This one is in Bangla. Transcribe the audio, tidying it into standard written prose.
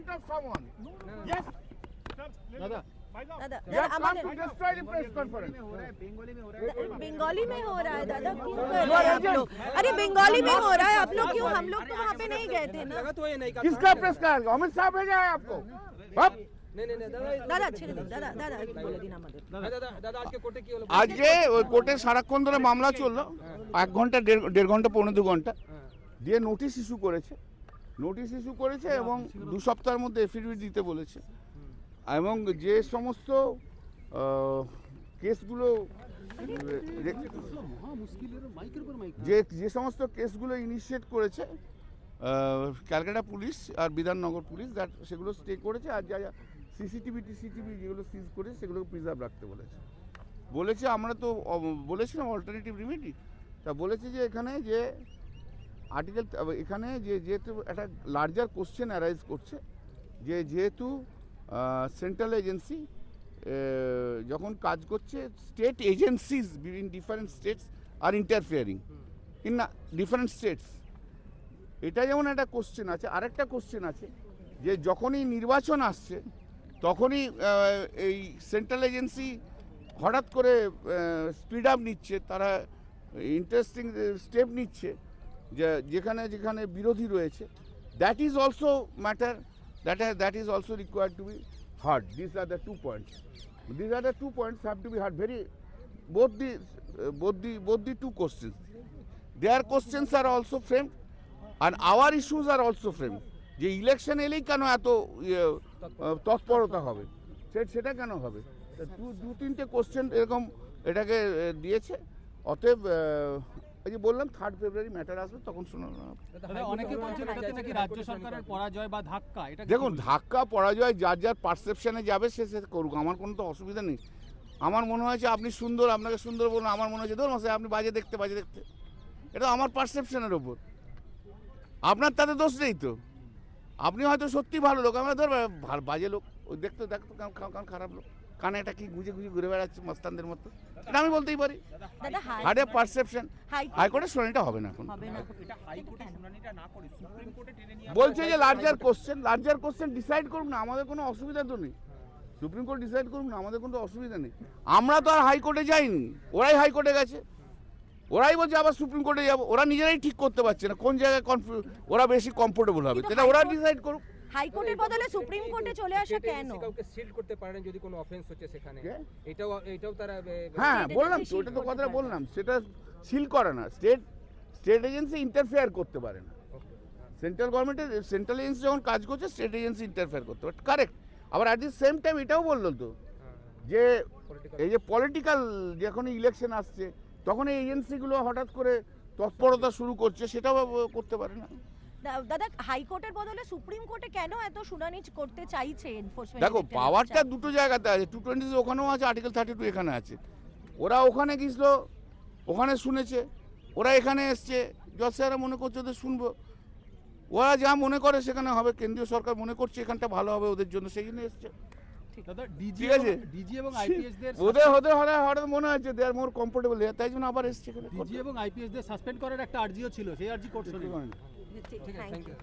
statement of someone. Yes. दादा दादा You have come আমাদের to destroy the press conference. Bengali में हो रहा है दादा, क्यों कर रहे हैं आप लोग? अरे बंगाली में हो रहा है, आप लोग क्यों? हम लोग तो वहाँ पे नहीं गए थे ना। लगा तो ये नहीं किसका प्रेस का? अमित शाह भेजा है आपको? अब नहीं दादा দাদা ছেড়ে দিন, দাদা দাদা একটু বলে দিন আমাদের। दादा दादा आज के कोर्टे की হলো আজকে ওই কোর্টে সারাক্ষণ ধরে মামলা চললো, 1 ঘন্টা 1.5 ঘন্টা 1.5 ঘন্টা দিয়ে নোটিশ ইস্যু করেছে এবং 2 সপ্তাহের মধ্যে এফিডেভিট দিতে বলেছে। এবং যে সমস্ত কেসগুলো যে সমস্ত কেসগুলো ইনিশিয়েট করেছে ক্যালকাটা পুলিশ আর বিধাননগর পুলিশ, সেগুলো স্টে করেছে। আর যা সিসিটিভি যেগুলো সিজ করেছে সেগুলোকে প্রিজার্ভ রাখতে বলেছে। আমরা তো বলেছিলাম অল্টারনেটিভ রেমেডি, তা বলেছে যে এখানে যে আর্টিকেল, এখানে যেহেতু একটা লার্জার কোশ্চেন অ্যারাইজ করছে যে যেহেতু সেন্ট্রাল এজেন্সি যখন কাজ করছে, state agencies in different states are interfering in different states, এটা যেমন একটা কোশ্চেন আছে। আরেকটা কোশ্চেন আছে যে যখনই নির্বাচন আসছে তখনই এই সেন্ট্রাল এজেন্সি হঠাৎ করে স্পিড আপ নিচ্ছে, তারা ইন্টারেস্টিং স্টেপ নিচ্ছে যেখানে বিরোধী রয়েছে। That is also matter, that is also required to be heard. These are the 2 points. These are the 2 points have to be heard. Both the 2 questions. Their questions are also framed and our issues are also framed. যে ইলেকশন এলেই কেন এত তৎপরতা হবে, সেটা কেন হবে? 2-3টে কোশ্চেন এরকম এটাকে দিয়েছে। অতএব এই যে বললাম 3 ফেব্রুয়ারি ম্যাটার আসবে, তখন শোনানো হবে। অনেকে বলছেন এটাতে নাকি রাজ্য সরকারের পরাজয় বা ধাক্কা, এটা দেখুন, ধাক্কা পরাজয় যার পারসেপশনে যাবে সে করুক, আমার কোনো তো অসুবিধা নেই। আমার মনে হয়েছে আপনি সুন্দর, আপনাকে সুন্দর বলুন, আমার মনে হয়েছে ধরুন আপনি বাজে দেখতে, এটা আমার পারসেপশনের ওপর, আপনার তাতে দোষ নেই তো। আপনি হয়তো সত্যি ভালো লোক, আমরা ধর বাজে লোক, ওই দেখতে কারণ খারাপ লোক, কানে এটা কি গুজে ঘুরে বেড়াচ্ছে মস্তানদের মতো, এটা আমি বলতেই পারি। হার্ডে পারসেপশন, হাইকোর্টের শুনানিটা হবে না এখন। বলছে যে লার্জার কোশ্চেন ডিসাইড করুক না, আমাদের কোনো অসুবিধা তো নেই। সুপ্রিম কোর্ট ডিসাইড করুক না, আমাদের কোনো অসুবিধা নেই। আমরা তো আর হাইকোর্টে যাইনি, ওরাই হাইকোর্টে গেছে, ওরাই বলছে আবার সুপ্রিম কোর্টে যাবো। ওরা নিজেরাই ঠিক করতে পারছে না কোন জায়গায় ওরা বেশি কমফোর্টেবল হবে, সেটা ওরা ডিসাইড করুক। হাইকোর্টের বদলে সুপ্রিম কোর্টে চলে আসা কেন? কাউকে সিল করতে পারেন যদি কোনো অফেন্স হচ্ছে সেখানে, এটাও তারা হ্যাঁ বললাম তো, ওটা তো কথাটা বললাম, সেটা সিল করে না, স্টেট এজেন্সি ইন্টারফেয়ার করতে পারে না। সেন্ট্রাল এজেন্সি যখন কাজ করছে স্টেট এজেন্সি ইন্টারফেয়ার করতে পারে, কারেক্ট। আবার অ্যাট দি সেম টাইম এটাও বললো তো যে এই যে পলিটিক্যাল যখন ইলেকশন আসছে তখন এই এজেন্সিগুলো হঠাৎ করে তৎপরতা শুরু করছে, সেটাও করতে পারে না। দাদা, হাইকোর্টের বদলে সুপ্রিম কোর্টে কেন এত শুনানি করতে চাইছে এনফোর্সমেন্ট? দেখো, পাওয়ারটা দুটো জায়গাতে আছে, 220 ওখানেও আছে, আর্টিকেল 32 এখানে আছে। ওরা ওখানে গিয়েছিল, ওখানে শুনেছে, ওরা এখানে এসছে, জজ স্যাররা মনে করছে ওদের শুনবো, ওরা যা মনে করে সেখানে হবে। কেন্দ্রীয় সরকার মনে করছে এখানটা ভালো হবে ওদের জন্য, সেই জন্য এসছে। ঠিক আছে, ডিজি এবং আইপিএস দের হঠাৎ মনে হচ্ছে দে আর মোর কমফোর্টেবল, তাই জন্য আবার এসছে। ডিজি এবং আইপিএস দের সাসপেন্ড করার একটা আর্জিও ছিল, সেই আর্জি কোর্ট শুনানি। Thank you.